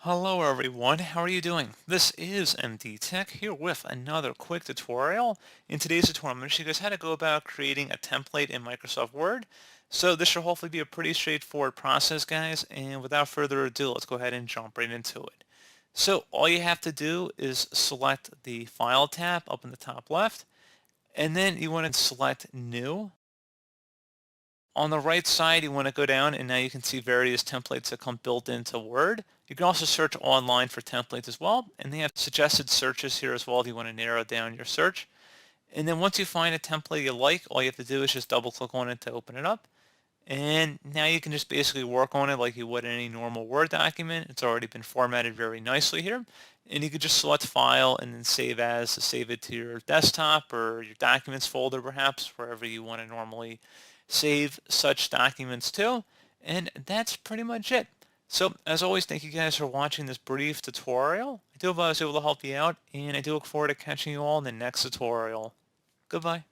Hello everyone, how are you doing? This is MD Tech here with another quick tutorial. In today's tutorial, I'm going to show you guys how to go about creating a template in Microsoft Word. So this should hopefully be a pretty straightforward process, guys, and without further ado, let's go ahead and jump right into it. So all you have to do is select the File tab up in the top left, and then you want to select New. On the right side, you want to go down and now you can see various templates that come built into Word. You can also search online for templates as well, and they have suggested searches here as well if you want to narrow down your search. And then once you find a template you like, all you have to do is just double click on it to open it up. And now you can just basically work on it like you would any normal Word document. It's already been formatted very nicely here. And you could just select File and then Save As to save it to your desktop or your Documents folder perhaps, wherever you want to normally save such documents to. And that's pretty much it. So as always, thank you guys for watching this brief tutorial. I do hope I was able to help you out, and I do look forward to catching you all in the next tutorial. Goodbye.